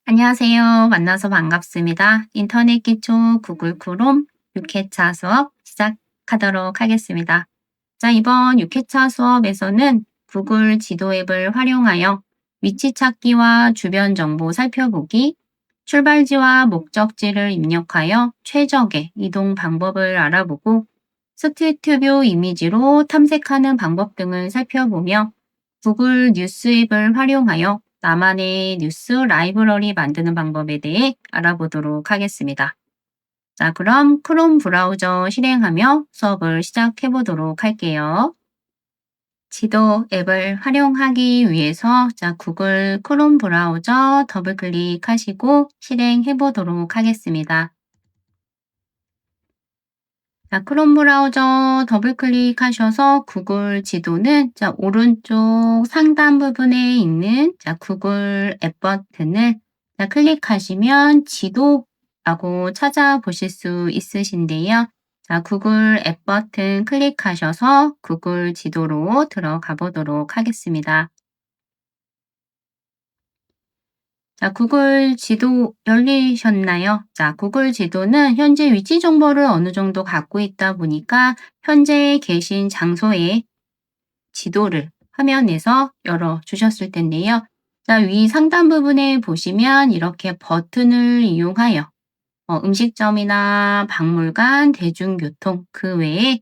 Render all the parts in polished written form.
안녕하세요. 만나서 반갑습니다. 인터넷 기초 구글 크롬 6회차 수업 시작하도록 하겠습니다. 자, 이번 6회차 수업에서는 구글 지도 앱을 활용하여 위치 찾기와 주변 정보 살펴보기, 출발지와 목적지를 입력하여 최적의 이동 방법을 알아보고 스트리트뷰 이미지로 탐색하는 방법 등을 살펴보며 구글 뉴스 앱을 활용하여 나만의 뉴스 라이브러리 만드는 방법에 대해 알아보도록 하겠습니다. 자, 그럼 크롬 브라우저 실행하며 수업을 시작해 보도록 할게요. 지도 앱을 활용하기 위해서 구글 크롬 브라우저 더블 클릭하시고 실행해 보도록 하겠습니다. 자, 크롬 브라우저 더블 클릭하셔서 구글 지도는 오른쪽 상단 부분에 있는 구글 앱 버튼을 클릭하시면 지도라고 찾아보실 수 있으신데요. 자, 구글 앱 버튼 클릭하셔서 구글 지도로 들어가 보도록 하겠습니다. 자, 구글 지도 열리셨나요? 자, 구글 지도는 현재 위치 정보를 어느 정도 갖고 있다 보니까 현재 계신 장소의 지도를 화면에서 열어주셨을 텐데요. 자, 위 상단 부분에 보시면 이렇게 버튼을 이용하여 음식점이나 박물관, 대중교통, 그 외에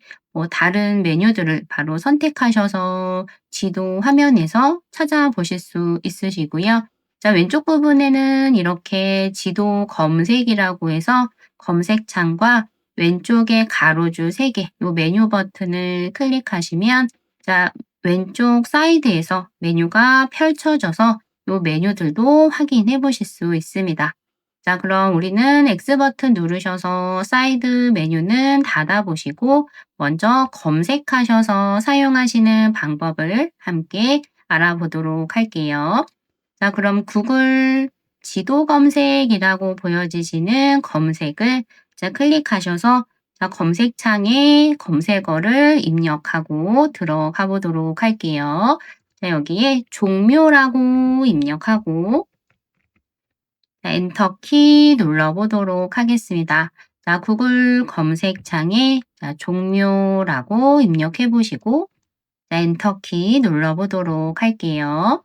다른 메뉴들을 바로 선택하셔서 지도 화면에서 찾아보실 수 있으시고요. 자, 왼쪽 부분에는 이렇게 지도 검색이라고 해서 검색창과 왼쪽에 가로줄 3개, 요 메뉴 버튼을 클릭하시면 자, 왼쪽 사이드에서 메뉴가 펼쳐져서 요 메뉴들도 확인해 보실 수 있습니다. 자, 그럼 우리는 X 버튼 누르셔서 사이드 메뉴는 닫아보시고 먼저 검색하셔서 사용하시는 방법을 함께 알아보도록 할게요. 자, 그럼 구글 지도 검색이라고 보여지시는 검색을 클릭하셔서 검색창에 검색어를 입력하고 들어가 보도록 할게요. 자, 여기에 종묘라고 입력하고 엔터키 눌러보도록 하겠습니다. 자, 구글 검색창에 종묘라고 입력해 보시고 엔터키 눌러보도록 할게요.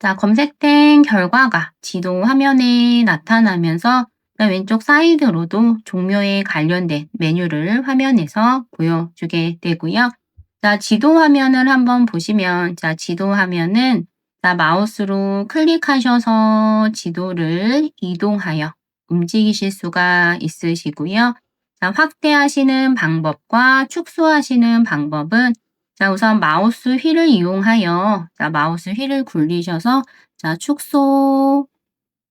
자, 검색된 결과가 지도 화면에 나타나면서 왼쪽 사이드로도 종묘에 관련된 메뉴를 화면에서 보여주게 되고요. 자, 지도 화면을 한번 보시면 지도 화면은 마우스로 클릭하셔서 지도를 이동하여 움직이실 수가 있으시고요. 자, 확대하시는 방법과 축소하시는 방법은 우선 마우스 휠을 이용하여 마우스 휠을 굴리셔서 축소,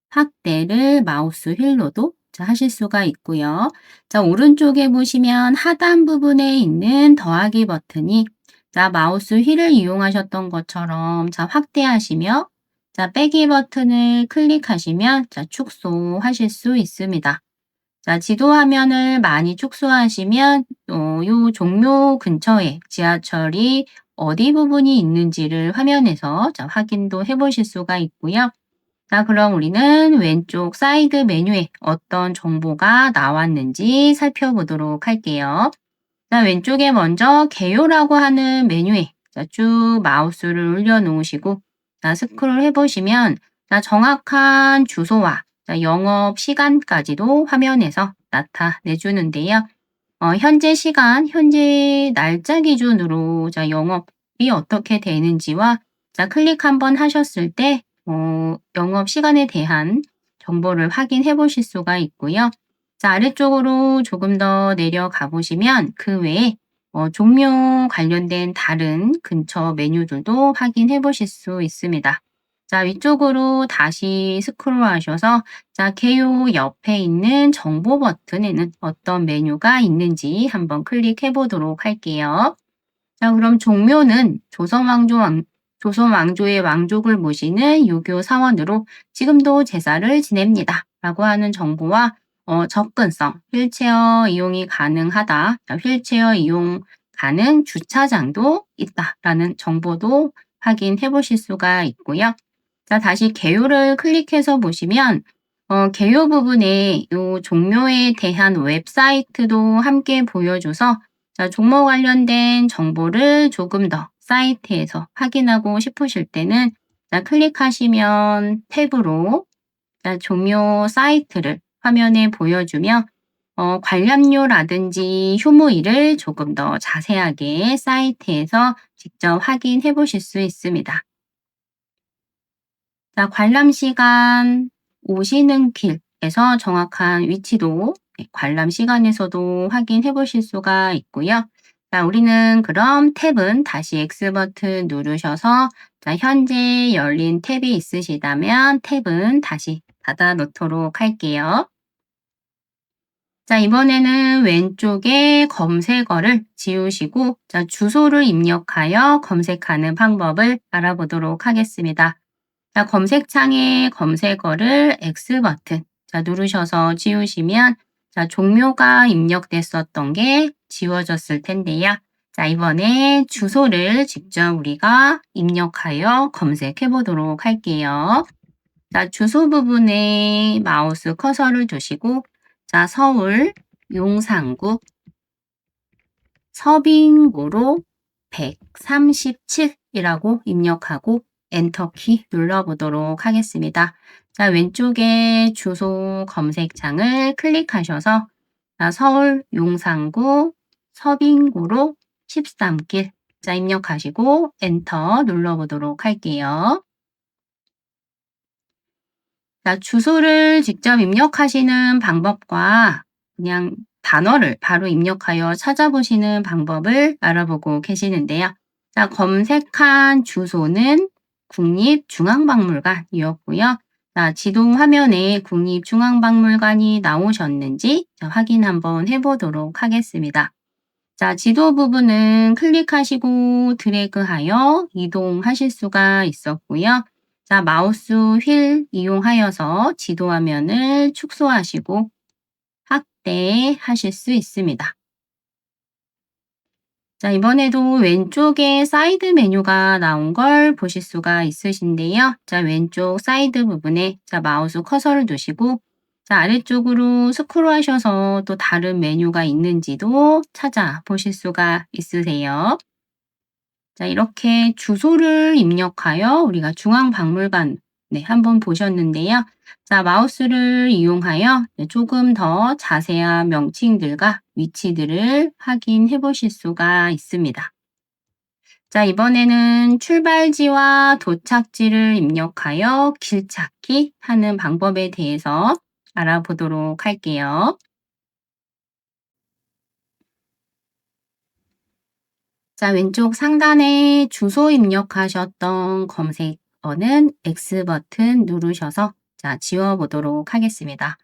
확대를 마우스 휠로도 하실 수가 있고요. 자, 오른쪽에 보시면 하단 부분에 있는 더하기 버튼이 마우스 휠을 이용하셨던 것처럼 확대하시며 빼기 버튼을 클릭하시면 축소하실 수 있습니다. 자, 지도 화면을 많이 축소하시면 요 종묘 근처에 지하철이 어디 부분이 있는지를 화면에서 확인도 해 보실 수가 있고요. 자, 그럼 우리는 왼쪽 사이드 메뉴에 어떤 정보가 나왔는지 살펴보도록 할게요. 자, 왼쪽에 먼저 개요라고 하는 메뉴에 쭉 마우스를 올려놓으시고 스크롤 해보시면 정확한 주소와 영업 시간까지도 화면에서 나타내주는데요. 현재 시간, 현재 날짜 기준으로 영업이 어떻게 되는지와 클릭 한번 하셨을 때 영업 시간에 대한 정보를 확인해 보실 수가 있고요. 자, 아래쪽으로 조금 더 내려가 보시면 그 외에 종료 관련된 다른 근처 메뉴들도 확인해 보실 수 있습니다. 자, 위쪽으로 다시 스크롤 하셔서 개요 옆에 있는 정보 버튼에는 어떤 메뉴가 있는지 한번 클릭해 보도록 할게요. 자, 그럼 종묘는 조선 왕조의 왕족을 모시는 유교 사원으로 지금도 제사를 지냅니다. 라고 하는 정보와 접근성, 휠체어 이용이 가능하다, 휠체어 이용 가능 주차장도 있다라는 정보도 확인해 보실 수가 있고요. 자, 다시 개요를 클릭해서 보시면 개요 부분에 요 종묘에 대한 웹사이트도 함께 보여줘서 자, 종목 관련된 정보를 조금 더 사이트에서 확인하고 싶으실 때는 자, 클릭하시면 탭으로 자, 종묘 사이트를 화면에 보여주며 관람료라든지 효모일을 조금 더 자세하게 사이트에서 직접 확인해 보실 수 있습니다. 자, 관람 시간, 오시는 길에서 정확한 위치도 관람 시간에서도 확인해 보실 수가 있고요. 자, 우리는 그럼 탭은 다시 X 버튼 누르셔서 자, 현재 열린 탭이 있으시다면 탭은 다시 닫아 놓도록 할게요. 자, 이번에는 왼쪽에 검색어를 지우시고 자, 주소를 입력하여 검색하는 방법을 알아보도록 하겠습니다. 자, 검색창에 검색어를 X 버튼 자, 누르셔서 지우시면 자, 종묘가 입력됐었던 게 지워졌을 텐데요. 자, 이번에 주소를 직접 우리가 입력하여 검색해 보도록 할게요. 자, 주소 부분에 마우스 커서를 두시고 자, 서울 용산구 서빙고로 137이라고 입력하고 엔터키 눌러보도록 하겠습니다. 자, 왼쪽에 주소 검색창을 클릭하셔서 자, 서울 용산구 서빙고로 13길 자, 입력하시고 엔터 눌러보도록 할게요. 자, 주소를 직접 입력하시는 방법과 그냥 단어를 바로 입력하여 찾아보시는 방법을 알아보고 계시는데요. 자, 검색한 주소는 국립중앙박물관이었고요. 자, 지도 화면에 국립중앙박물관이 나오셨는지 확인 한번 해보도록 하겠습니다. 자, 지도 부분은 클릭하시고 드래그하여 이동하실 수가 있었고요. 자, 마우스 휠 이용하여서 지도 화면을 축소하시고 확대하실 수 있습니다. 자, 이번에도 왼쪽에 사이드 메뉴가 나온 걸 보실 수가 있으신데요. 자, 왼쪽 사이드 부분에 자, 마우스 커서를 두시고 자, 아래쪽으로 스크롤하셔서 또 다른 메뉴가 있는지도 찾아보실 수가 있으세요. 자, 이렇게 주소를 입력하여 우리가 중앙박물관 한번 보셨는데요. 자, 마우스를 이용하여 조금 더 자세한 명칭들과 위치들을 확인해 보실 수가 있습니다. 자, 이번에는 출발지와 도착지를 입력하여 길찾기 하는 방법에 대해서 알아보도록 할게요. 자, 왼쪽 상단에 주소 입력하셨던 검색어는 X 버튼 누르셔서 자, 지워보도록 하겠습니다.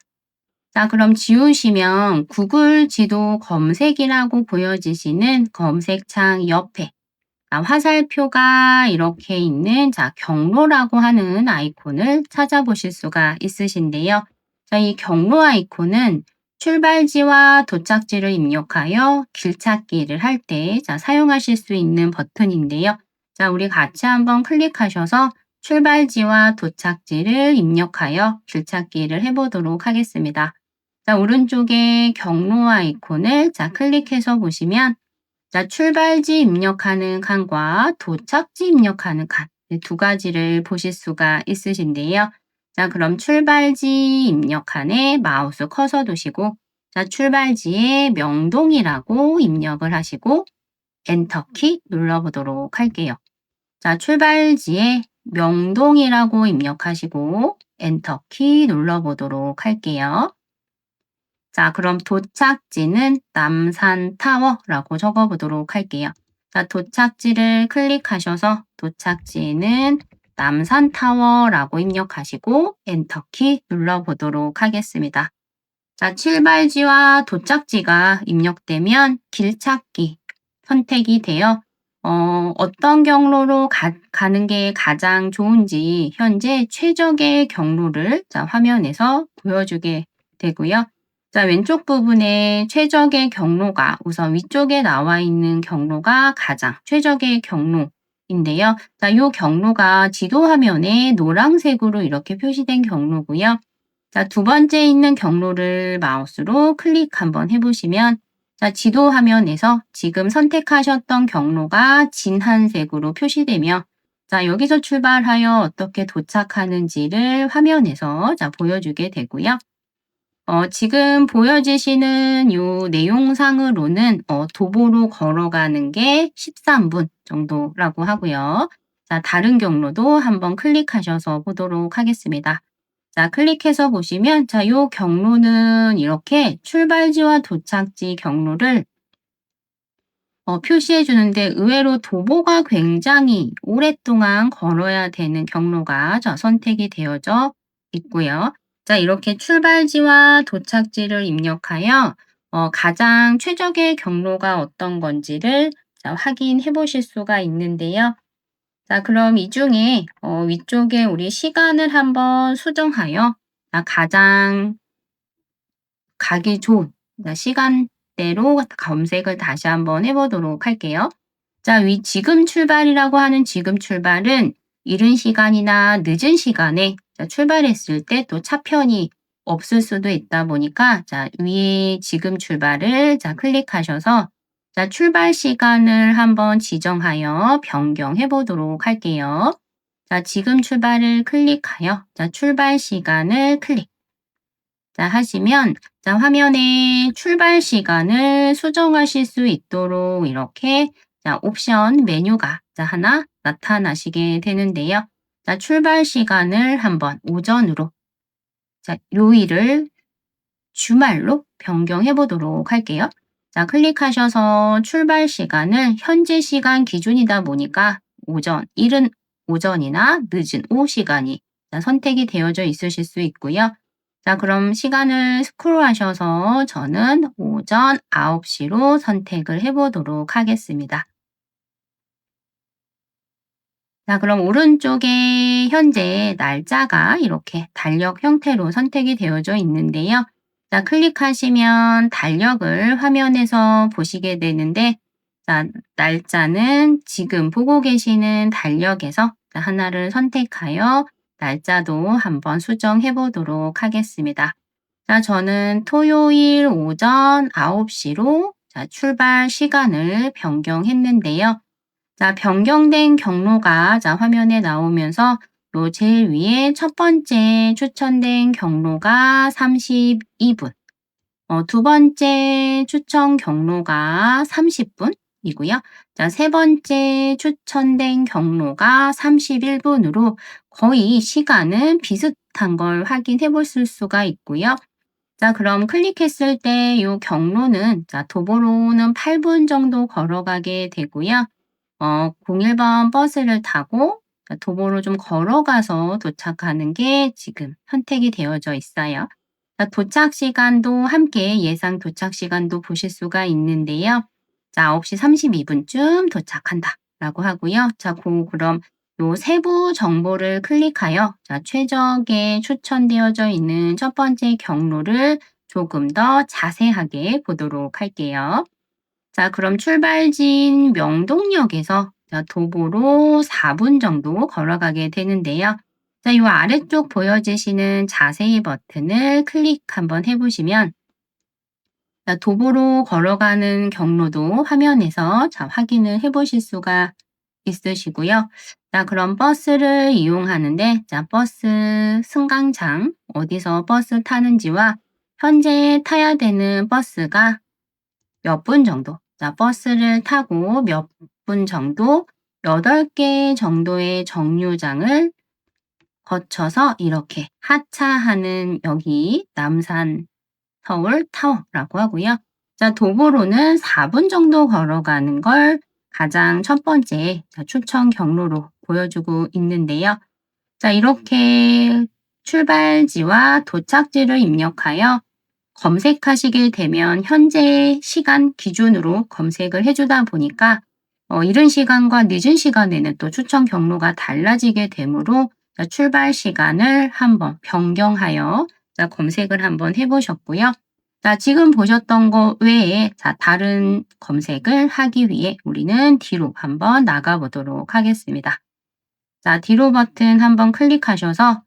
자, 그럼 지우시면 구글 지도 검색이라고 보여지시는 검색창 옆에 화살표가 이렇게 있는 자, 경로라고 하는 아이콘을 찾아보실 수가 있으신데요. 자, 이 경로 아이콘은 출발지와 도착지를 입력하여 길찾기를 할 때 사용하실 수 있는 버튼인데요. 자, 우리 같이 한번 클릭하셔서 출발지와 도착지를 입력하여 길찾기를 해보도록 하겠습니다. 자, 오른쪽에 경로 아이콘을 클릭해서 보시면 자, 출발지 입력하는 칸과 도착지 입력하는 칸 두 가지를 보실 수가 있으신데요. 자, 그럼 출발지 입력칸에 마우스 커서 두시고 자, 출발지에 명동이라고 입력을 하시고 엔터키 눌러보도록 할게요. 자, 출발지에 명동이라고 입력하시고 엔터키 눌러보도록 할게요. 자, 그럼 도착지는 남산타워라고 적어보도록 할게요. 자, 도착지를 클릭하셔서 도착지는 남산타워라고 입력하시고 엔터키 눌러보도록 하겠습니다. 자, 출발지와 도착지가 입력되면 길찾기 선택이 되어 어떤 경로로 가는 게 가장 좋은지 현재 최적의 경로를 자, 화면에서 보여주게 되고요. 자, 왼쪽 부분에 최적의 경로가 우선 위쪽에 나와 있는 경로가 가장 최적의 경로 경로인데요. 자, 요 경로가 지도 화면에 노란색으로 이렇게 표시된 경로고요. 자, 두 번째 있는 경로를 마우스로 클릭 한번 해보시면 자, 지도 화면에서 지금 선택하셨던 경로가 진한색으로 표시되며 자, 여기서 출발하여 어떻게 도착하는지를 화면에서 자, 보여주게 되고요. 지금 보여지시는 요 내용상으로는 도보로 걸어가는 게 13분 정도라고 하고요. 자, 다른 경로도 한번 클릭하셔서 보도록 하겠습니다. 자, 클릭해서 보시면 자, 요 경로는 이렇게 출발지와 도착지 경로를 표시해 주는데 의외로 도보가 굉장히 오랫동안 걸어야 되는 경로가 선택이 되어져 있고요. 자, 이렇게 출발지와 도착지를 입력하여 가장 최적의 경로가 어떤 건지를 자, 확인해 보실 수가 있는데요. 자, 그럼 이 중에 위쪽에 우리 시간을 한번 수정하여 가장 가기 좋은 시간대로 검색을 다시 한번 해보도록 할게요. 자, 지금 출발이라고 하는 지금 출발은 이른 시간이나 늦은 시간에 출발했을 때 또 차편이 없을 수도 있다 보니까 자, 위에 지금 출발을 클릭하셔서 자, 출발 시간을 한번 지정하여 변경해 보도록 할게요. 자, 지금 출발을 클릭하여 자, 출발 시간을 클릭. 자, 하시면 자, 화면에 출발 시간을 수정하실 수 있도록 이렇게 자, 옵션 메뉴가 자, 하나 나타나시게 되는데요. 자, 출발 시간을 한번 오전으로 자, 요일을 주말로 변경해 보도록 할게요. 자, 클릭하셔서 출발 시간을 현재 시간 기준이다 보니까 오전, 이른 오전이나 늦은 오후 시간이 선택이 되어져 있으실 수 있고요. 자, 그럼 시간을 스크롤하셔서 저는 오전 9시로 선택을 해보도록 하겠습니다. 자, 그럼 오른쪽에 현재 날짜가 이렇게 달력 형태로 선택이 되어져 있는데요. 자, 클릭하시면 달력을 화면에서 보시게 되는데 자, 날짜는 지금 보고 계시는 달력에서 하나를 선택하여 날짜도 한번 수정해 보도록 하겠습니다. 자, 저는 토요일 오전 9시로 자, 출발 시간을 변경했는데요. 자, 변경된 경로가 자, 화면에 나오면서 요 제일 위에 첫 번째 추천된 경로가 32분, 두 번째 추천 경로가 30분이고요. 자, 세 번째 추천된 경로가 31분으로 거의 시간은 비슷한 걸 확인해 보실 수가 있고요. 자, 그럼 클릭했을 때 이 경로는 자, 도보로는 8분 정도 걸어가게 되고요. 01번 버스를 타고 도보로 좀 걸어가서 도착하는 게 지금 선택이 되어져 있어요. 자, 도착 시간도 함께 예상 도착 시간도 보실 수가 있는데요. 자, 9시 32분쯤 도착한다 라고 하고요. 자, 그럼 요 세부 정보를 클릭하여 자, 최적에 추천되어져 있는 첫 번째 경로를 조금 더 자세하게 보도록 할게요. 자, 그럼 출발지인 명동역에서 자, 도보로 4분 정도 걸어가게 되는데요. 자, 이 아래쪽 보여지시는 자세히 버튼을 클릭 한번 해보시면 자, 도보로 걸어가는 경로도 화면에서 자, 확인을 해보실 수가 있으시고요. 자, 그럼 버스를 이용하는데 자, 버스 승강장 어디서 버스 타는지와 현재 타야 되는 버스가 몇 분 정도, 자, 버스를 타고 몇 분 정도 8개 정도의 정류장을 거쳐서 이렇게 하차하는 여기 남산 서울 타워라고 하고요. 자, 도보로는 4분 정도 걸어가는 걸 가장 첫 번째 추천 경로로 보여주고 있는데요. 자, 이렇게 출발지와 도착지를 입력하여 검색하시게 되면 현재 시간 기준으로 검색을 해주다 보니까 이른 시간과 늦은 시간에는 또 추천 경로가 달라지게 되므로 출발 시간을 한번 변경하여 검색을 한번 해보셨고요. 자, 지금 보셨던 거 외에 자, 다른 검색을 하기 위해 우리는 뒤로 한번 나가 보도록 하겠습니다. 자, 뒤로 버튼 한번 클릭하셔서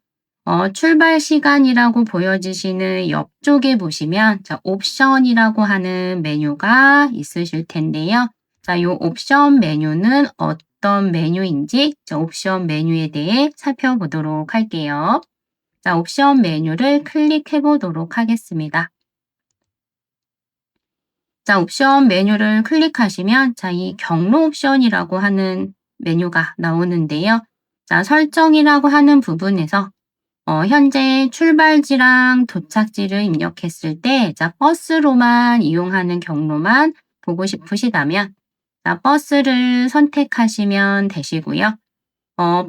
출발 시간이라고 보여지시는 옆쪽에 보시면 자, 옵션이라고 하는 메뉴가 있으실 텐데요. 자, 요 옵션 메뉴는 어떤 메뉴인지 자, 옵션 메뉴에 대해 살펴보도록 할게요. 자, 옵션 메뉴를 클릭해 보도록 하겠습니다. 자, 옵션 메뉴를 클릭하시면 자, 이 경로 옵션이라고 하는 메뉴가 나오는데요. 자, 설정이라고 하는 부분에서 현재 출발지랑 도착지를 입력했을 때 자, 버스로만 이용하는 경로만 보고 싶으시다면 자, 버스를 선택하시면 되시고요.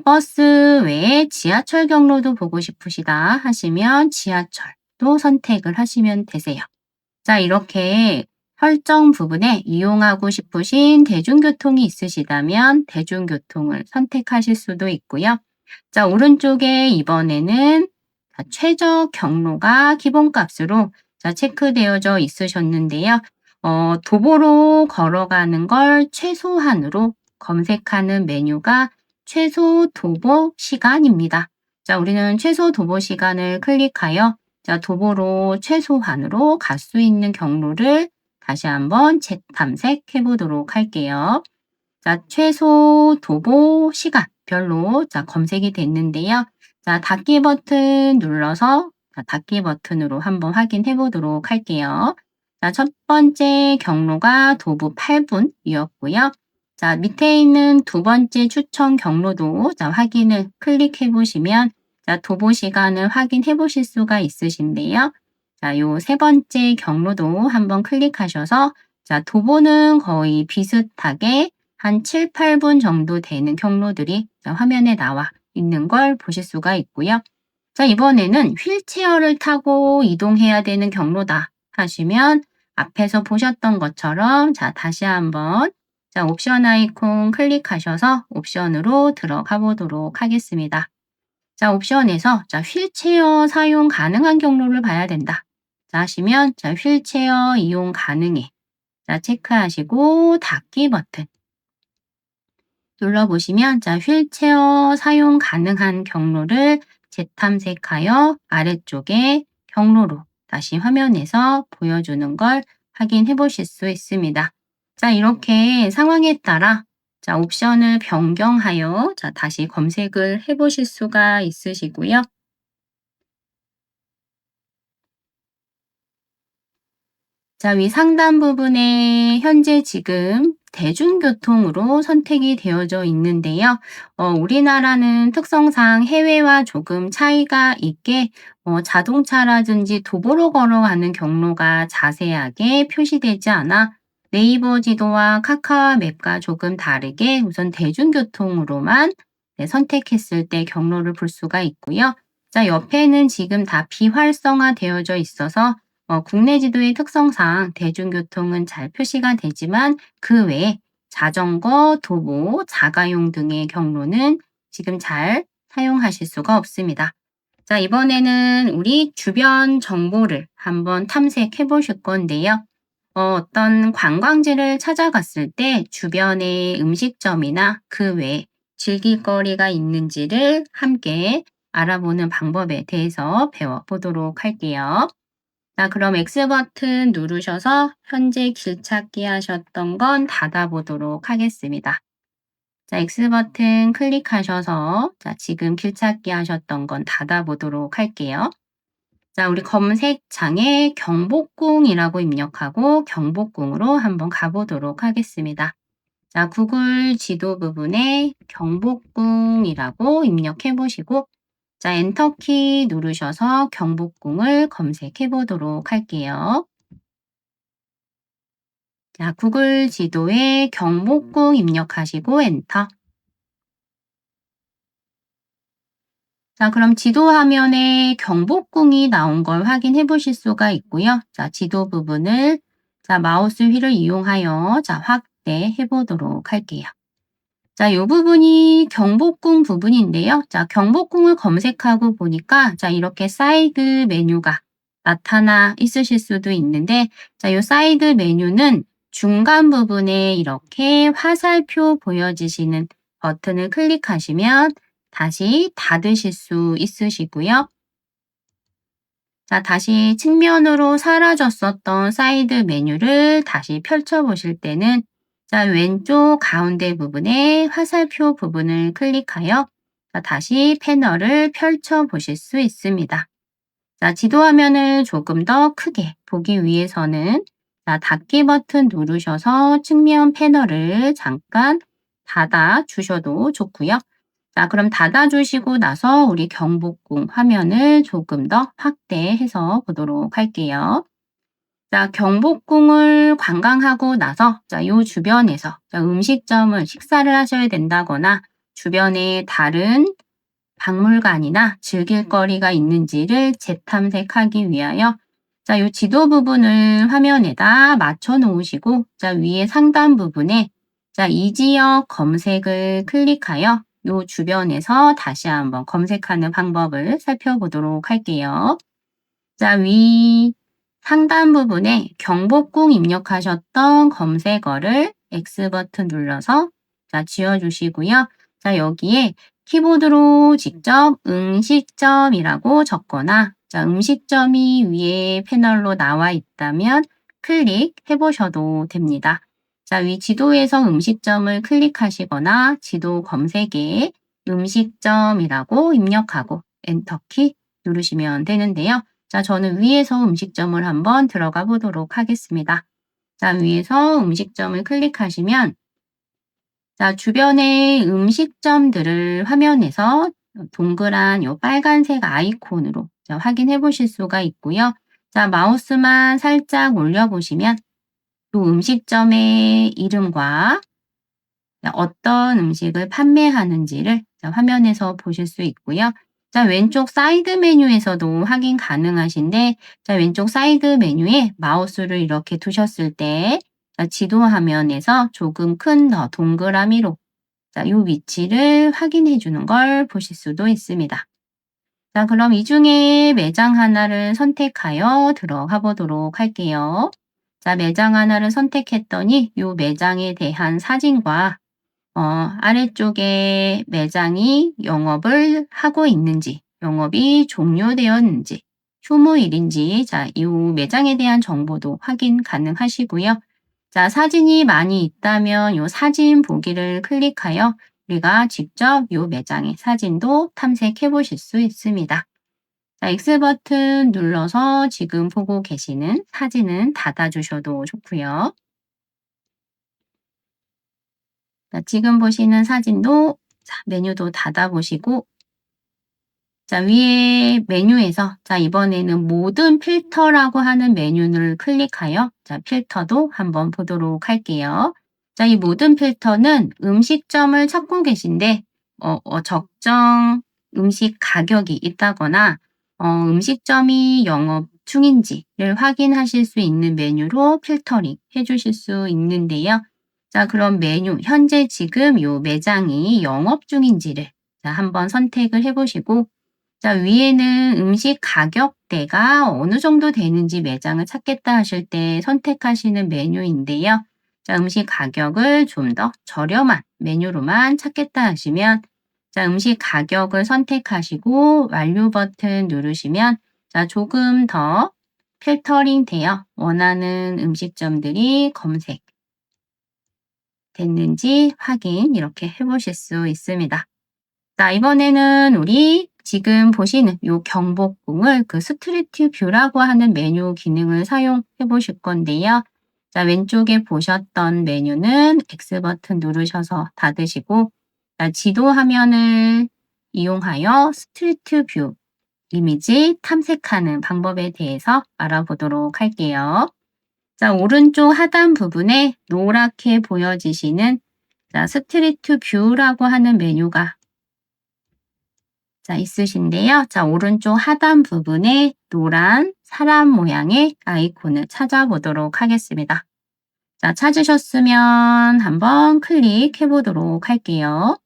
버스 외에 지하철 경로도 보고 싶으시다 하시면 지하철도 선택을 하시면 되세요. 자, 이렇게 설정 부분에 이용하고 싶으신 대중교통이 있으시다면 대중교통을 선택하실 수도 있고요. 자, 오른쪽에 이번에는 자, 최저 경로가 기본값으로 자, 체크되어져 있으셨는데요. 도보로 걸어가는 걸 최소한으로 검색하는 메뉴가 최소 도보 시간입니다. 자, 우리는 최소 도보 시간을 클릭하여 자, 도보로 최소한으로 갈 수 있는 경로를 다시 한번 재탐색해 보도록 할게요. 자, 최소 도보 시간 별로 자, 검색이 됐는데요. 자, 닫기 버튼 눌러서 자, 닫기 버튼으로 한번 확인해 보도록 할게요. 자, 첫 번째 경로가 도보 8분이었고요. 자, 밑에 있는 두 번째 추천 경로도 자, 확인을 클릭해 보시면 자, 도보 시간을 확인해 보실 수가 있으신데요. 자, 요 세 번째 경로도 한번 클릭하셔서 자, 도보는 거의 비슷하게 한 7, 8분 정도 되는 경로들이 자, 화면에 나와 있는 걸 보실 수가 있고요. 자, 이번에는 휠체어를 타고 이동해야 되는 경로다 하시면 앞에서 보셨던 것처럼 자, 다시 한번 자, 옵션 아이콘 클릭하셔서 옵션으로 들어가 보도록 하겠습니다. 자, 옵션에서 자, 휠체어 사용 가능한 경로를 봐야 된다. 자, 하시면 자, 휠체어 이용 가능해. 자, 체크하시고 닫기 버튼 눌러보시면 자, 휠체어 사용 가능한 경로를 재탐색하여 아래쪽에 경로로 다시 화면에서 보여주는 걸 확인해 보실 수 있습니다. 자, 이렇게 상황에 따라 자, 옵션을 변경하여 자, 다시 검색을 해 보실 수가 있으시고요. 자, 위 상단 부분에 현재 지금 대중교통으로 선택이 되어져 있는데요. 우리나라는 특성상 해외와 조금 차이가 있게 자동차라든지 도보로 걸어가는 경로가 자세하게 표시되지 않아 네이버 지도와 카카오 맵과 조금 다르게 우선 대중교통으로만 네, 선택했을 때 경로를 볼 수가 있고요. 자, 옆에는 지금 다 비활성화 되어져 있어서 국내 지도의 특성상 대중교통은 잘 표시가 되지만 그 외에 자전거, 도보, 자가용 등의 경로는 지금 잘 사용하실 수가 없습니다. 자, 이번에는 우리 주변 정보를 한번 탐색해 보실 건데요. 어떤 관광지를 찾아갔을 때 주변에 음식점이나 그 외에 즐길거리가 있는지를 함께 알아보는 방법에 대해서 배워보도록 할게요. 자, 그럼 X 버튼 누르셔서 현재 길찾기 하셨던 건 닫아보도록 하겠습니다. 자, X 버튼 클릭하셔서 자, 지금 길찾기 하셨던 건 닫아보도록 할게요. 자, 우리 검색창에 경복궁이라고 입력하고 경복궁으로 한번 가보도록 하겠습니다. 자, 구글 지도 부분에 경복궁이라고 입력해 보시고 자, 엔터키 누르셔서 경복궁을 검색해 보도록 할게요. 자, 구글 지도에 경복궁 입력하시고 엔터. 자, 그럼 지도 화면에 경복궁이 나온 걸 확인해 보실 수가 있고요. 자, 지도 부분을 자, 마우스 휠을 이용하여 자, 확대해 보도록 할게요. 자, 이 부분이 경복궁 부분인데요. 자, 경복궁을 검색하고 보니까 자, 이렇게 사이드 메뉴가 나타나 있으실 수도 있는데 자, 요 사이드 메뉴는 중간 부분에 이렇게 화살표 보여지시는 버튼을 클릭하시면 다시 닫으실 수 있으시고요. 자, 다시 측면으로 사라졌었던 사이드 메뉴를 다시 펼쳐 보실 때는 자, 왼쪽 가운데 부분에 화살표 부분을 클릭하여 자, 다시 패널을 펼쳐 보실 수 있습니다. 자, 지도 화면을 조금 더 크게 보기 위해서는 자, 닫기 버튼 누르셔서 측면 패널을 잠깐 닫아 주셔도 좋고요. 자, 그럼 닫아주시고 나서 우리 경복궁 화면을 조금 더 확대해서 보도록 할게요. 자, 경복궁을 관광하고 나서 자, 요 주변에서 자, 음식점을 식사를 하셔야 된다거나 주변에 다른 박물관이나 즐길 거리가 있는지를 재탐색하기 위하여 자, 요 지도 부분을 화면에다 맞춰 놓으시고 자, 위에 상단 부분에 자, 이 지역 검색을 클릭하여 요 주변에서 다시 한번 검색하는 방법을 살펴보도록 할게요. 자, 위 상단 부분에 경복궁 입력하셨던 검색어를 X 버튼 눌러서 자, 지워주시고요. 자, 여기에 키보드로 직접 음식점이라고 적거나 자, 음식점이 위에 패널로 나와 있다면 클릭해 보셔도 됩니다. 자, 위 지도에서 음식점을 클릭하시거나 지도 검색에 음식점이라고 입력하고 엔터키 누르시면 되는데요. 자, 저는 위에서 음식점을 한번 들어가 보도록 하겠습니다. 자, 위에서 음식점을 클릭하시면 자, 주변의 음식점들을 화면에서 동그란 요 빨간색 아이콘으로 자, 확인해 보실 수가 있고요. 자, 마우스만 살짝 올려보시면 또 음식점의 이름과 어떤 음식을 판매하는지를 화면에서 보실 수 있고요. 자, 왼쪽 사이드 메뉴에서도 확인 가능하신데 자, 왼쪽 사이드 메뉴에 마우스를 이렇게 두셨을 때 자, 지도 화면에서 조금 큰 더 동그라미로 자, 요 위치를 확인해 주는 걸 보실 수도 있습니다. 자, 그럼 이 중에 매장 하나를 선택하여 들어가 보도록 할게요. 자, 매장 하나를 선택했더니 요 매장에 대한 사진과 아래쪽에 매장이 영업을 하고 있는지, 영업이 종료되었는지, 휴무일인지, 자, 이 매장에 대한 정보도 확인 가능하시고요. 자, 사진이 많이 있다면 이 사진 보기를 클릭하여 우리가 직접 이 매장의 사진도 탐색해 보실 수 있습니다. 자, X 버튼 눌러서 지금 보고 계시는 사진은 닫아주셔도 좋고요. 자, 지금 보시는 사진도 자, 메뉴도 닫아보시고 자, 위에 메뉴에서 자, 이번에는 모든 필터라고 하는 메뉴를 클릭하여 자, 필터도 한번 보도록 할게요. 자, 이 모든 필터는 음식점을 찾고 계신데 적정 음식 가격이 있다거나 음식점이 영업 중인지를 확인하실 수 있는 메뉴로 필터링 해주실 수 있는데요. 자, 그럼 메뉴, 현재 지금 이 매장이 영업 중인지를 자, 한번 선택을 해보시고 자, 위에는 음식 가격대가 어느 정도 되는지 매장을 찾겠다 하실 때 선택하시는 메뉴인데요. 자, 음식 가격을 좀 더 저렴한 메뉴로만 찾겠다 하시면 자, 음식 가격을 선택하시고 완료 버튼 누르시면 자, 조금 더 필터링 되어 원하는 음식점들이 검색 됐는지 확인 이렇게 해보실 수 있습니다. 자, 이번에는 우리 지금 보시는 이 경복궁을 그 스트리트 뷰라고 하는 메뉴 기능을 사용해 보실 건데요. 자, 왼쪽에 보셨던 메뉴는 X 버튼 누르셔서 닫으시고 자, 지도 화면을 이용하여 스트리트 뷰 이미지 탐색하는 방법에 대해서 알아보도록 할게요. 자, 오른쪽 하단 부분에 노랗게 보여지시는 자, 스트리트 뷰라고 하는 메뉴가 자, 있으신데요. 자, 오른쪽 하단 부분에 노란 사람 모양의 아이콘을 찾아보도록 하겠습니다. 자, 찾으셨으면 한번 클릭해 보도록 할게요.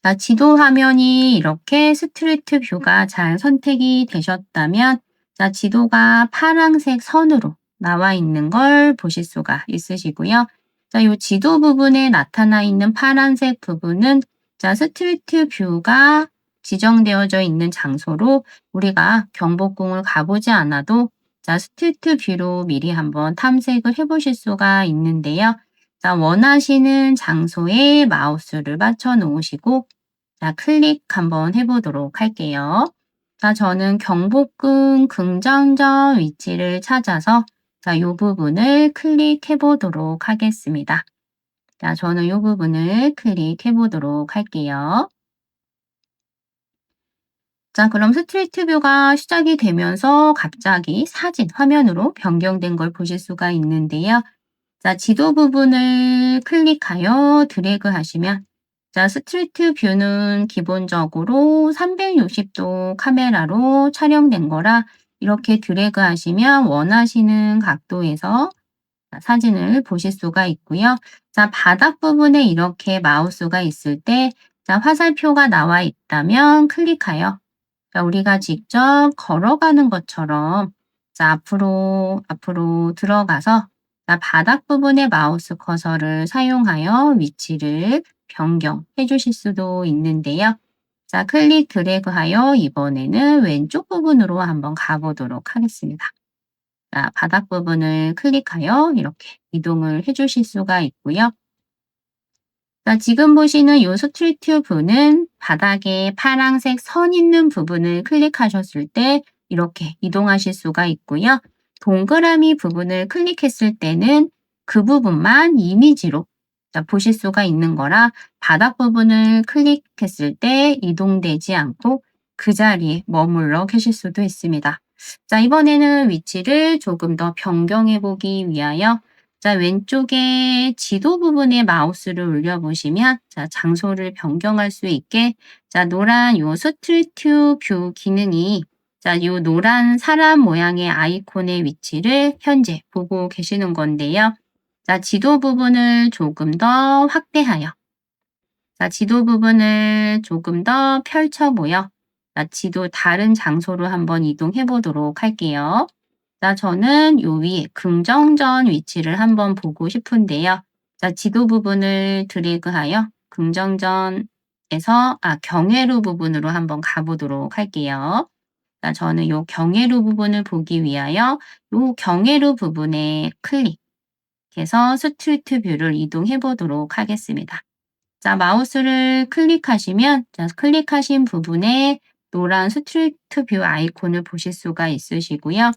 자, 지도 화면이 이렇게 스트리트 뷰가 잘 선택이 되셨다면 자, 지도가 파란색 선으로 나와 있는 걸 보실 수가 있으시고요. 자, 이 지도 부분에 나타나 있는 파란색 부분은 자, 스트리트 뷰가 지정되어져 있는 장소로 우리가 경복궁을 가보지 않아도 자, 스트리트 뷰로 미리 한번 탐색을 해보실 수가 있는데요. 자, 원하시는 장소에 마우스를 맞춰 놓으시고 자, 클릭 한번 해보도록 할게요. 자, 저는 경복궁 긍정점 위치를 찾아서 자, 이 부분을 클릭해 보도록 하겠습니다. 자, 저는 이 부분을 클릭해 보도록 할게요. 자, 그럼 스트리트 뷰가 시작이 되면서 갑자기 사진 화면으로 변경된 걸 보실 수가 있는데요. 자, 지도 부분을 클릭하여 드래그 하시면 자, 스트리트 뷰는 기본적으로 360도 카메라로 촬영된 거라 이렇게 드래그 하시면 원하시는 각도에서 사진을 보실 수가 있고요. 자, 바닥 부분에 이렇게 마우스가 있을 때 자, 화살표가 나와 있다면 클릭하여 자, 우리가 직접 걸어가는 것처럼 자, 앞으로 들어가서 자, 바닥 부분의 마우스 커서를 사용하여 위치를 변경해 주실 수도 있는데요. 자, 클릭 드래그하여 이번에는 왼쪽 부분으로 한번 가보도록 하겠습니다. 자, 바닥 부분을 클릭하여 이렇게 이동을 해 주실 수가 있고요. 자, 지금 보시는 이 스트리트 뷰는 바닥에 파란색 선 있는 부분을 클릭하셨을 때 이렇게 이동하실 수가 있고요. 동그라미 부분을 클릭했을 때는 그 부분만 이미지로 자, 보실 수가 있는 거라 바닥 부분을 클릭했을 때 이동되지 않고 그 자리에 머물러 계실 수도 있습니다. 자, 이번에는 위치를 조금 더 변경해 보기 위하여 자, 왼쪽에 지도 부분에 마우스를 올려보시면 자, 장소를 변경할 수 있게 자, 노란 요 스트리트 뷰 기능이 자, 요 노란 사람 모양의 아이콘의 위치를 현재 보고 계시는 건데요. 자, 지도 부분을 조금 더 확대하여 자, 지도 부분을 조금 더 펼쳐보여 자, 지도 다른 장소로 한번 이동해 보도록 할게요. 자, 저는 요 위에 긍정전 위치를 한번 보고 싶은데요. 자, 지도 부분을 드래그하여 긍정전에서 경회로 부분으로 한번 가보도록 할게요. 자, 저는 요 경회로 부분을 보기 위하여 요 경회로 부분에 클릭해서 스트리트 뷰를 이동해 보도록 하겠습니다. 자, 마우스를 클릭하시면 자, 클릭하신 부분에 노란 스트리트 뷰 아이콘을 보실 수가 있으시고요.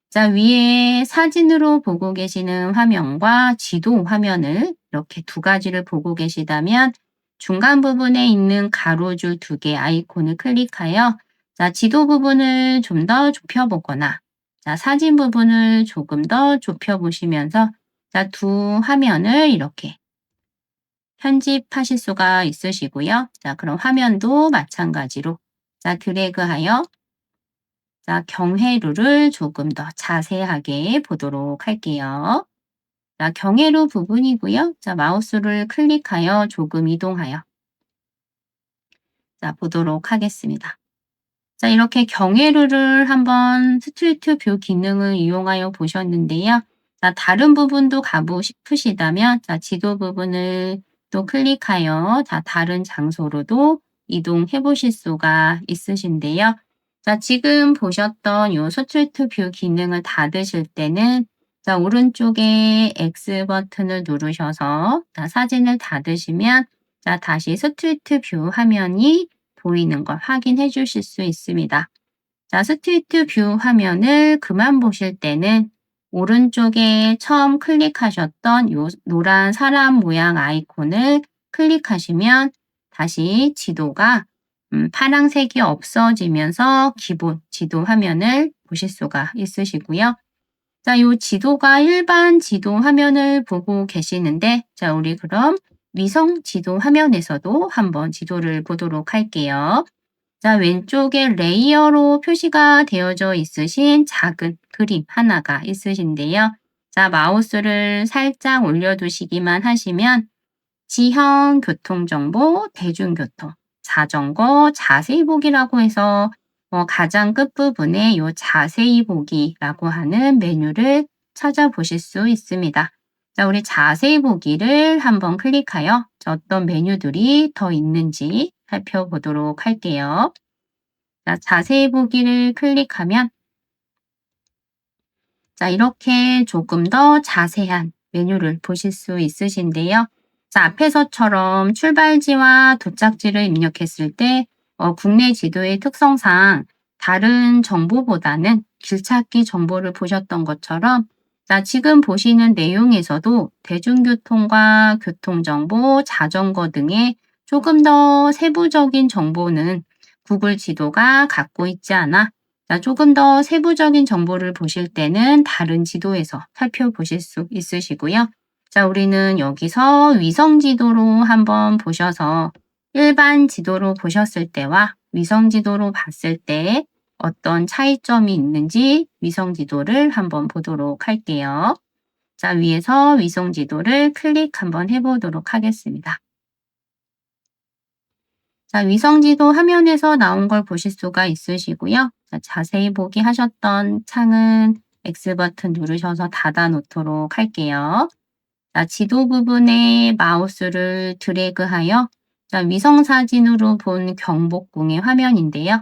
자, 위에 사진으로 보고 계시는 화면과 지도 화면을 이렇게 두 가지를 보고 계시다면 중간 부분에 있는 가로줄 2개 아이콘을 클릭하여 자, 지도 부분을 좀 더 좁혀보거나 자, 사진 부분을 조금 더 좁혀보시면서 자, 두 화면을 이렇게 편집하실 수가 있으시고요. 자, 그럼 화면도 마찬가지로 자, 드래그하여 자, 경회루를 조금 더 자세하게 보도록 할게요. 자, 경회루 부분이고요. 자, 마우스를 클릭하여 조금 이동하여 자, 보도록 하겠습니다. 자, 이렇게 경회루를 한번 스트리트 뷰 기능을 이용하여 보셨는데요. 자, 다른 부분도 가고 싶으시다면 자, 지도 부분을 또 클릭하여 자, 다른 장소로도 이동해 보실 수가 있으신데요. 자, 지금 보셨던 이 스트리트 뷰 기능을 닫으실 때는 자, 오른쪽에 X 버튼을 누르셔서 자, 사진을 닫으시면 자, 다시 스트리트 뷰 화면이 보이는 걸 확인해 주실 수 있습니다. 자, 스트리트 뷰 화면을 그만 보실 때는 오른쪽에 처음 클릭하셨던 요 노란 사람 모양 아이콘을 클릭하시면 다시 지도가 파란색이 없어지면서 기본 지도 화면을 보실 수가 있으시고요. 자, 요 지도가 일반 지도 화면을 보고 계시는데 자, 우리 그럼 위성 지도 화면에서도 한번 지도를 보도록 할게요. 자, 왼쪽에 레이어로 표시가 되어져 있으신 작은 그림 하나가 있으신데요. 자, 마우스를 살짝 올려두시기만 하시면 지형, 교통정보, 대중교통 자전거 자세히 보기라고 해서 가장 끝부분에 요 자세히 보기라고 하는 메뉴를 찾아보실 수 있습니다. 자, 우리 자세히 보기를 한번 클릭하여 어떤 메뉴들이 더 있는지 살펴보도록 할게요. 자, 자세히 보기를 클릭하면 자, 이렇게 조금 더 자세한 메뉴를 보실 수 있으신데요. 자, 앞에서처럼 출발지와 도착지를 입력했을 때 국내 지도의 특성상 다른 정보보다는 길찾기 정보를 보셨던 것처럼 자, 지금 보시는 내용에서도 대중교통과 교통정보, 자전거 등의 조금 더 세부적인 정보는 구글 지도가 갖고 있지 않아 자, 조금 더 세부적인 정보를 보실 때는 다른 지도에서 살펴보실 수 있으시고요. 자, 우리는 여기서 위성 지도로 한번 보셔서 일반 지도로 보셨을 때와 위성 지도로 봤을 때 어떤 차이점이 있는지 위성 지도를 한번 보도록 할게요. 자, 위에서 위성 지도를 클릭 한번 해보도록 하겠습니다. 자, 위성 지도 화면에서 나온 걸 보실 수가 있으시고요. 자, 자세히 보기 하셨던 창은 X 버튼 누르셔서 닫아 놓도록 할게요. 자, 지도 부분에 마우스를 드래그하여 자, 위성 사진으로 본 경복궁의 화면인데요.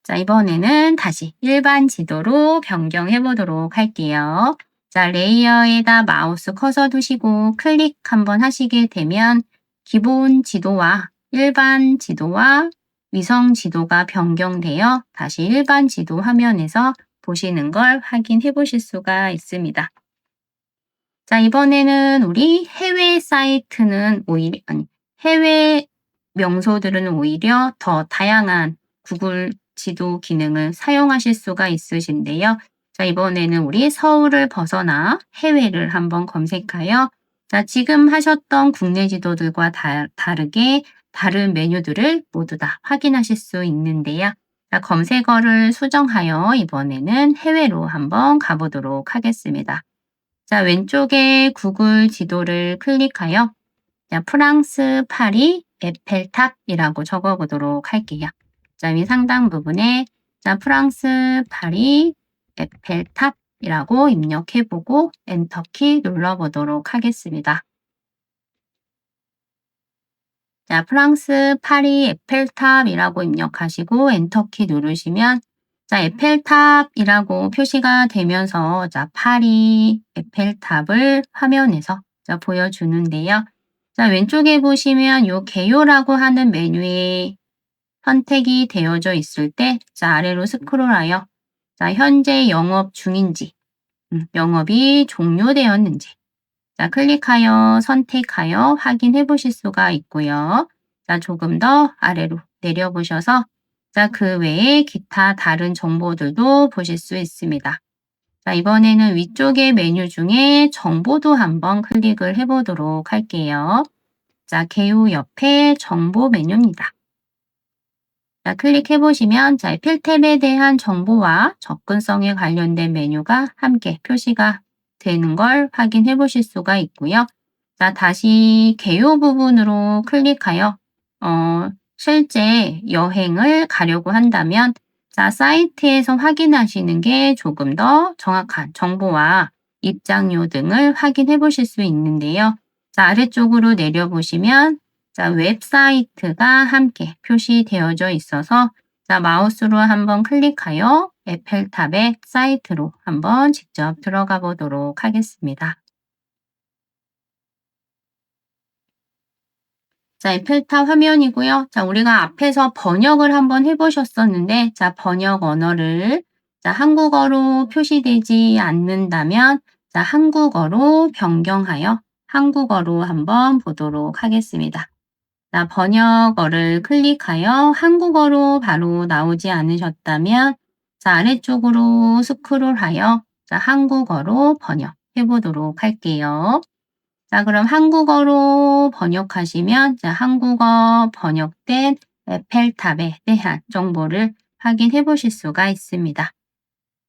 자, 이번에는 다시 일반 지도로 변경해 보도록 할게요. 자, 레이어에다 마우스 커서 두시고 클릭 한번 하시게 되면 기본 지도와 일반 지도와 위성 지도가 변경되어 다시 일반 지도 화면에서 보시는 걸 확인해 보실 수가 있습니다. 자, 이번에는 우리 해외 사이트는 오히려, 해외 명소들은 오히려 더 다양한 구글 지도 기능을 사용하실 수가 있으신데요. 자, 이번에는 우리 서울을 벗어나 해외를 한번 검색하여 자, 지금 하셨던 국내 지도들과 다르게 다른 메뉴들을 모두 다 확인하실 수 있는데요. 자, 검색어를 수정하여 이번에는 해외로 한번 가보도록 하겠습니다. 자, 왼쪽에 구글 지도를 클릭하여 자, 프랑스 파리 에펠탑이라고 적어보도록 할게요. 자, 위 상단 부분에 자, 프랑스 파리 에펠탑이라고 입력해보고 엔터키 눌러보도록 하겠습니다. 자, 프랑스 파리 에펠탑이라고 입력하시고 엔터키 누르시면 자, 에펠탑이라고 표시가 되면서 자, 파리 에펠탑을 화면에서 자, 보여주는데요. 자, 왼쪽에 보시면 요 개요라고 하는 메뉴에 선택이 되어져 있을 때 자, 아래로 스크롤하여 자, 현재 영업 중인지 영업이 종료되었는지 자, 클릭하여 선택하여 확인해 보실 수가 있고요. 자, 조금 더 아래로 내려보셔서 자, 그 외에 기타 다른 정보들도 보실 수 있습니다. 자, 이번에는 위쪽의 메뉴 중에 정보도 한번 클릭을 해보도록 할게요. 자, 개요 옆에 정보 메뉴입니다. 자, 클릭해보시면 자, 필탭에 대한 정보와 접근성에 관련된 메뉴가 함께 표시가 되는 걸 확인해 보실 수가 있고요. 자, 다시 개요 부분으로 클릭하여 실제 여행을 가려고 한다면 자, 사이트에서 확인하시는 게 조금 더 정확한 정보와 입장료 등을 확인해 보실 수 있는데요. 자, 아래쪽으로 내려보시면 자, 웹사이트가 함께 표시되어져 있어서 자, 마우스로 한번 클릭하여 에펠탑의 사이트로 한번 직접 들어가 보도록 하겠습니다. 자, 에펠탑 화면이고요. 자, 우리가 앞에서 번역을 한번 해보셨었는데 자, 번역 언어를 자, 한국어로 표시되지 않는다면 자, 한국어로 변경하여 한국어로 한번 보도록 하겠습니다. 자, 번역어를 클릭하여 한국어로 바로 나오지 않으셨다면 자, 아래쪽으로 스크롤하여 자, 한국어로 번역해 보도록 할게요. 자, 그럼 한국어로 번역하시면 자, 한국어 번역된 에펠탑에 대한 정보를 확인해 보실 수가 있습니다.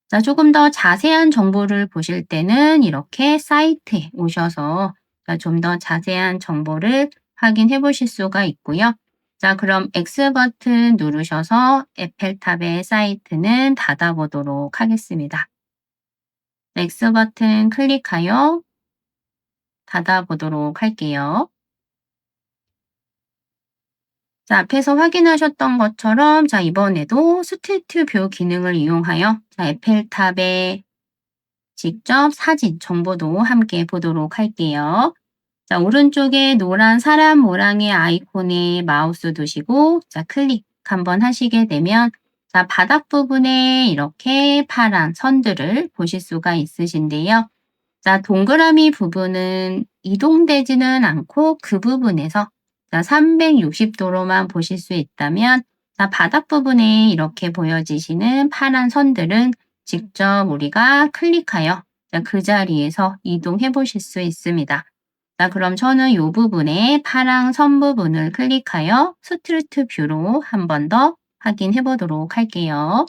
자, 조금 더 자세한 정보를 보실 때는 이렇게 사이트에 오셔서 좀 더 자세한 정보를 확인해 보실 수가 있고요. 자, 그럼 X 버튼 누르셔서 에펠탑의 사이트는 닫아 보도록 하겠습니다. X 버튼 클릭하여 닫아 보도록 할게요. 자, 앞에서 확인하셨던 것처럼 자, 이번에도 스트리트 뷰 기능을 이용하여 자, 에펠탑의 직접 사진 정보도 함께 보도록 할게요. 자, 오른쪽에 노란 사람 모양의 아이콘에 마우스 두시고 자, 클릭 한번 하시게 되면 자, 바닥 부분에 이렇게 파란 선들을 보실 수가 있으신데요. 자, 동그라미 부분은 이동되지는 않고 그 부분에서 자, 360도로만 보실 수 있다면 자, 바닥 부분에 이렇게 보여지시는 파란 선들은 직접 우리가 클릭하여 자, 그 자리에서 이동해 보실 수 있습니다. 자, 그럼 저는 이 부분에 파란 선 부분을 클릭하여 스트리트 뷰로 한 번 더 확인해 보도록 할게요.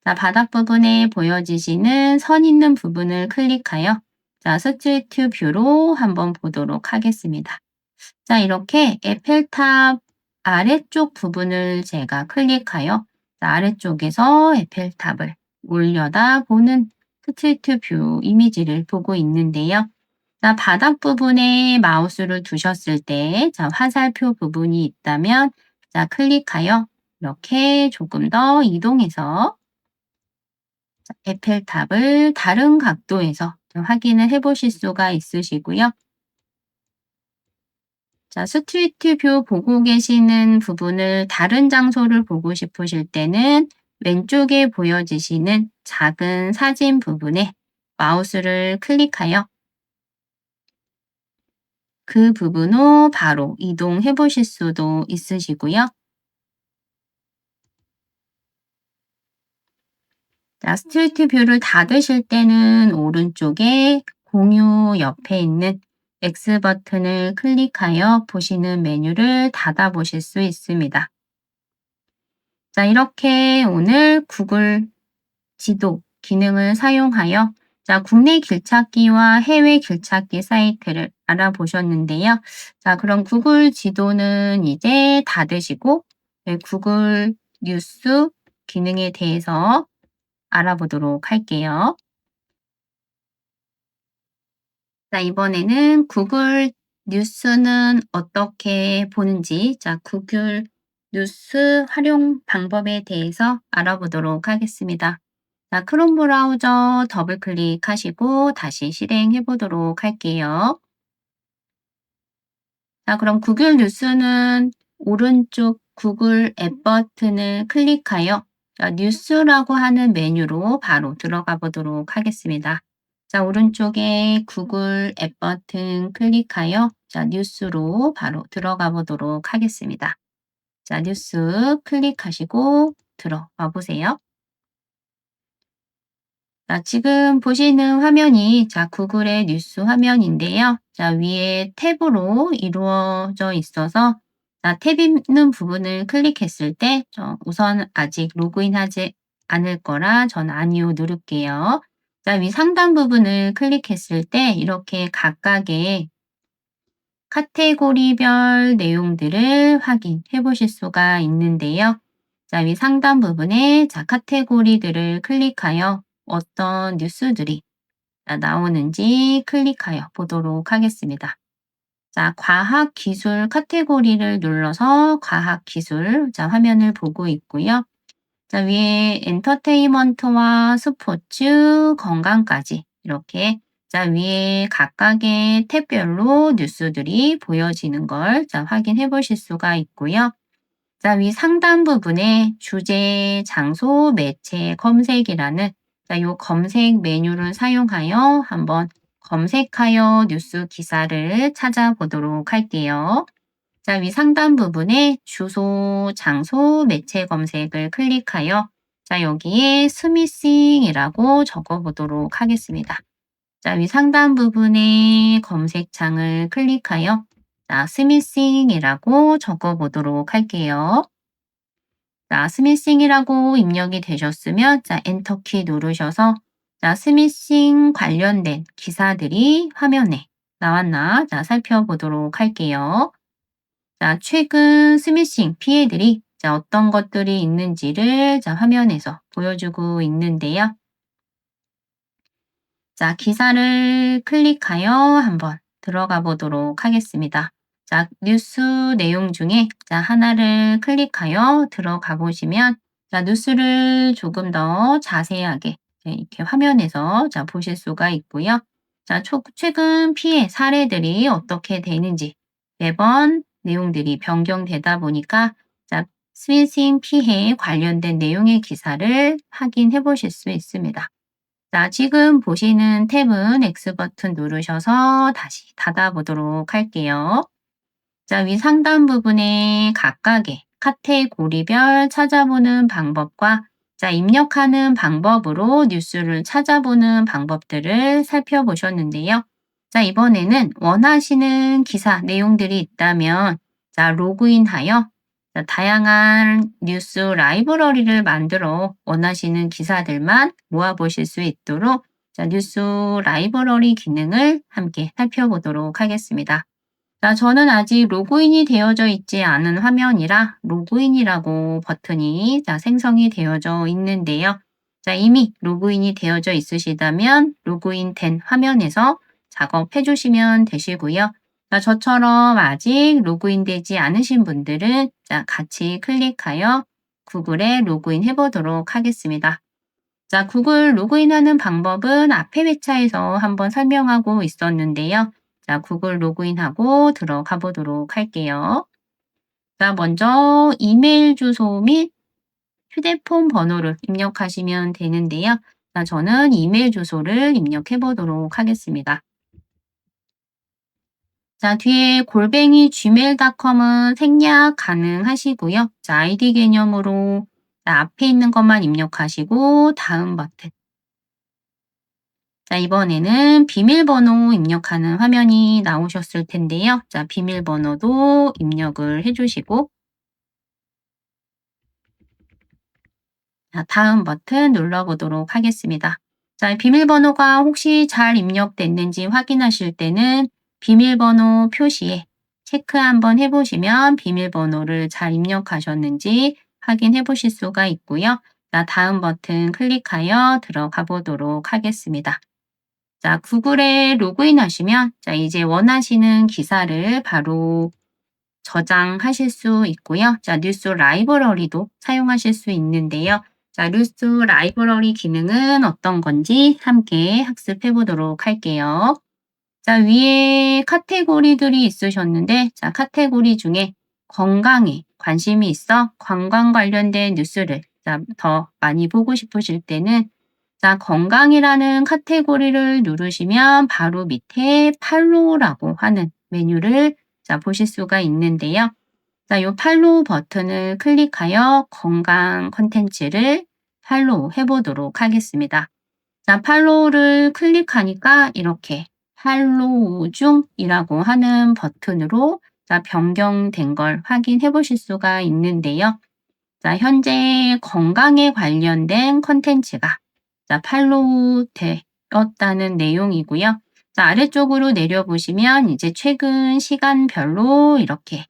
자, 바닥 부분에 보여지시는 선 있는 부분을 클릭하여 자, 스트리트 뷰로 한번 보도록 하겠습니다. 자, 이렇게 에펠탑 아래쪽 부분을 제가 클릭하여 자, 아래쪽에서 에펠탑을 올려다 보는 스트리트 뷰 이미지를 보고 있는데요. 자, 바닥 부분에 마우스를 두셨을 때 자, 화살표 부분이 있다면 자, 클릭하여 이렇게 조금 더 이동해서 자, 에펠탑을 다른 각도에서 좀 확인을 해 보실 수가 있으시고요. 자, 스트리트 뷰 보고 계시는 부분을 다른 장소를 보고 싶으실 때는 왼쪽에 보여지시는 작은 사진 부분에 마우스를 클릭하여 그 부분으로 바로 이동해 보실 수도 있으시고요. 자, 스트리트 뷰를 닫으실 때는 오른쪽에 공유 옆에 있는 X 버튼을 클릭하여 보시는 메뉴를 닫아 보실 수 있습니다. 자, 이렇게 오늘 구글 지도 기능을 사용하여 자, 국내 길찾기와 해외 길찾기 사이트를 알아보셨는데요. 자, 그럼 구글 지도는 이제 닫으시고 네, 구글 뉴스 기능에 대해서 알아보도록 할게요. 자, 이번에는 구글 뉴스는 어떻게 보는지 자, 구글 뉴스 활용 방법에 대해서 알아보도록 하겠습니다. 자, 크롬 브라우저 더블 클릭하시고 다시 실행해 보도록 할게요. 자, 그럼 구글 뉴스는 오른쪽 구글 앱 버튼을 클릭하여 자, 뉴스라고 하는 메뉴로 바로 들어가 보도록 하겠습니다. 자, 오른쪽에 구글 앱 버튼 클릭하여 자, 뉴스로 바로 들어가 보도록 하겠습니다. 자, 뉴스 클릭하시고 들어가 보세요. 자, 지금 보시는 화면이 자, 구글의 뉴스 화면인데요. 자, 위에 탭으로 이루어져 있어서 자, 탭 있는 부분을 클릭했을 때 우선 아직 로그인하지 않을 거라 전 아니요 누를게요. 자, 위 상단 부분을 클릭했을 때 이렇게 각각의 카테고리별 내용들을 확인해 보실 수가 있는데요. 자, 위 상단 부분에 자, 카테고리들을 클릭하여 어떤 뉴스들이 나오는지 클릭하여 보도록 하겠습니다. 자, 과학 기술 카테고리를 눌러서 과학 기술 자, 화면을 보고 있고요. 자, 위에 엔터테인먼트와 스포츠, 건강까지 이렇게 자, 위에 각각의 탭별로 뉴스들이 보여지는 걸 자, 확인해 보실 수가 있고요. 자, 위 상단 부분에 주제, 장소, 매체, 검색이라는 자, 요 검색 메뉴를 사용하여 한번 검색하여 뉴스 기사를 찾아보도록 할게요. 자, 위 상단 부분에 주소, 장소, 매체 검색을 클릭하여 자, 여기에 스미싱이라고 적어보도록 하겠습니다. 자, 위 상단 부분에 검색창을 클릭하여 자, 스미싱이라고 적어보도록 할게요. 자, 스미싱이라고 입력이 되셨으면 자, 엔터키 누르셔서 자, 스미싱 관련된 기사들이 화면에 나왔나? 자, 살펴보도록 할게요. 자, 최근 스미싱 피해들이 자, 어떤 것들이 있는지를 자, 화면에서 보여주고 있는데요. 자, 기사를 클릭하여 한번 들어가 보도록 하겠습니다. 자, 뉴스 내용 중에 자, 하나를 클릭하여 들어가 보시면 자, 뉴스를 조금 더 자세하게 이렇게 화면에서 자, 보실 수가 있고요. 자, 최근 피해 사례들이 어떻게 되는지 매번 내용들이 변경되다 보니까 자, 스미싱 피해에 관련된 내용의 기사를 확인해 보실 수 있습니다. 자, 지금 보시는 탭은 X 버튼 누르셔서 다시 닫아보도록 할게요. 자, 위 상단 부분에 각각의 카테고리별 찾아보는 방법과 자, 입력하는 방법으로 뉴스를 찾아보는 방법들을 살펴보셨는데요. 자, 이번에는 원하시는 기사 내용들이 있다면 자, 로그인하여 자, 다양한 뉴스 라이브러리를 만들어 원하시는 기사들만 모아보실 수 있도록 자, 뉴스 라이브러리 기능을 함께 살펴보도록 하겠습니다. 자, 저는 아직 로그인이 되어져 있지 않은 화면이라 로그인이라고 버튼이 자, 생성이 되어져 있는데요. 자, 이미 로그인이 되어져 있으시다면 로그인 된 화면에서 작업해 주시면 되시고요. 자, 저처럼 아직 로그인 되지 않으신 분들은 자, 같이 클릭하여 구글에 로그인 해 보도록 하겠습니다. 자, 구글 로그인하는 방법은 앞에 회차에서 한번 설명하고 있었는데요. 자, 구글 로그인하고 들어가 보도록 할게요. 자, 먼저 이메일 주소 및 휴대폰 번호를 입력하시면 되는데요. 자, 저는 이메일 주소를 입력해 보도록 하겠습니다. 자, 뒤에 골뱅이 gmail.com은 생략 가능하시고요. 자, 아이디 개념으로 자, 앞에 있는 것만 입력하시고 다음 버튼. 자, 이번에는 비밀번호 입력하는 화면이 나오셨을 텐데요. 자, 비밀번호도 입력을 해주시고 자, 다음 버튼 눌러보도록 하겠습니다. 자, 비밀번호가 혹시 잘 입력됐는지 확인하실 때는 비밀번호 표시에 체크 한번 해보시면 비밀번호를 잘 입력하셨는지 확인해 보실 수가 있고요. 자, 다음 버튼 클릭하여 들어가 보도록 하겠습니다. 자, 구글에 로그인 하시면 자, 이제 원하시는 기사를 바로 저장하실 수 있고요. 자, 뉴스 라이브러리도 사용하실 수 있는데요. 자, 뉴스 라이브러리 기능은 어떤 건지 함께 학습해 보도록 할게요. 자, 위에 카테고리들이 있으셨는데 자, 카테고리 중에 건강에 관심이 있어 건강 관련된 뉴스를 자, 더 많이 보고 싶으실 때는 자, 건강이라는 카테고리를 누르시면 바로 밑에 팔로우라고 하는 메뉴를 자, 보실 수가 있는데요. 자, 요 팔로우 버튼을 클릭하여 건강 콘텐츠를 팔로우 해보도록 하겠습니다. 자, 팔로우를 클릭하니까 이렇게 팔로우 중이라고 하는 버튼으로 자, 변경된 걸 확인해 보실 수가 있는데요. 자, 현재 건강에 관련된 콘텐츠가 자, 팔로우 되었다는 내용이고요. 자, 아래쪽으로 내려보시면 이제 최근 시간별로 이렇게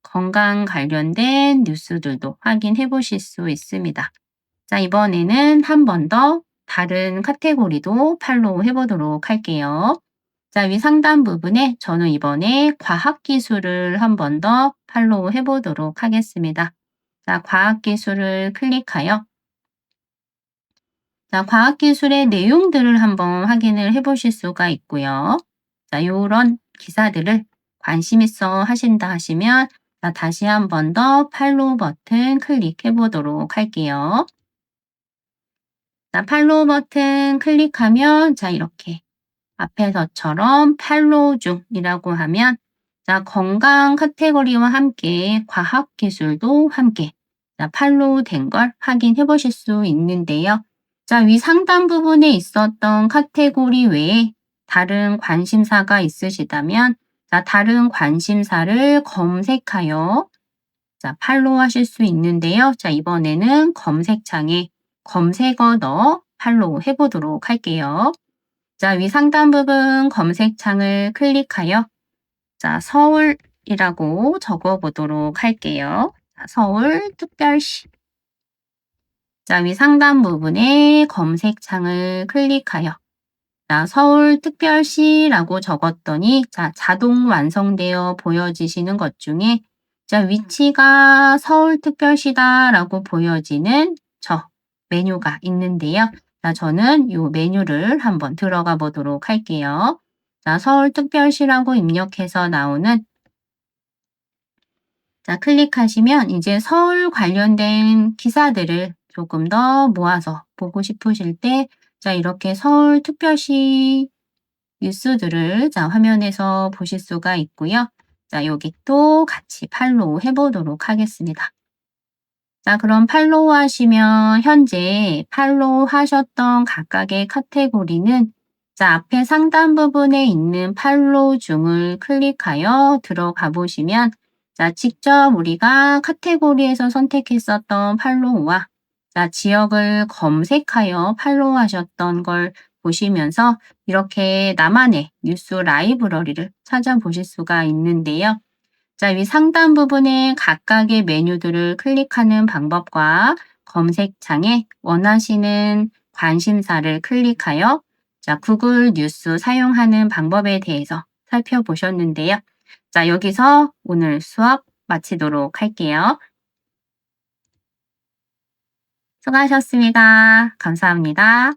건강 관련된 뉴스들도 확인해 보실 수 있습니다. 자, 이번에는 한 번 더 다른 카테고리도 팔로우 해보도록 할게요. 자, 위 상단 부분에 저는 이번에 과학기술을 한 번 더 팔로우 해보도록 하겠습니다. 자, 과학기술을 클릭하여 자, 과학기술의 내용들을 한번 확인을 해보실 수가 있고요. 자, 요런 기사들을 관심 있어 하신다 하시면 자, 다시 한 번 더 팔로우 버튼 클릭해 보도록 할게요. 자, 팔로우 버튼 클릭하면 자, 이렇게 앞에서처럼 팔로우 중이라고 하면 자, 건강 카테고리와 함께 과학기술도 함께 자, 팔로우 된 걸 확인해 보실 수 있는데요. 자, 위 상단 부분에 있었던 카테고리 외에 다른 관심사가 있으시다면 자, 다른 관심사를 검색하여 자, 팔로우 하실 수 있는데요. 자, 이번에는 검색창에 검색어 넣어 팔로우 해보도록 할게요. 자, 위 상단 부분 검색창을 클릭하여 자, 서울이라고 적어 보도록 할게요. 자, 서울특별시. 자, 위 상단 부분에 검색창을 클릭하여 자, 서울특별시라고 적었더니 자, 자동 완성되어 보여지시는 것 중에 자, 위치가 서울특별시다라고 보여지는 저 메뉴가 있는데요. 자, 저는 이 메뉴를 한번 들어가 보도록 할게요. 자, 서울특별시라고 입력해서 나오는 자, 클릭하시면 이제 서울 관련된 기사들을 조금 더 모아서 보고 싶으실 때 자, 이렇게 서울특별시 뉴스들을 자, 화면에서 보실 수가 있고요. 자, 여기 또 같이 팔로우 해보도록 하겠습니다. 자, 그럼 팔로우 하시면 현재 팔로우 하셨던 각각의 카테고리는 자, 앞에 상단 부분에 있는 팔로우 중을 클릭하여 들어가 보시면 자, 직접 우리가 카테고리에서 선택했었던 팔로우와 자, 지역을 검색하여 팔로우 하셨던 걸 보시면서 이렇게 나만의 뉴스 라이브러리를 찾아보실 수가 있는데요. 자, 위 상단 부분에 각각의 메뉴들을 클릭하는 방법과 검색창에 원하시는 관심사를 클릭하여 자, 구글 뉴스 사용하는 방법에 대해서 살펴보셨는데요. 자, 여기서 오늘 수업 마치도록 할게요. 수고하셨습니다. 감사합니다.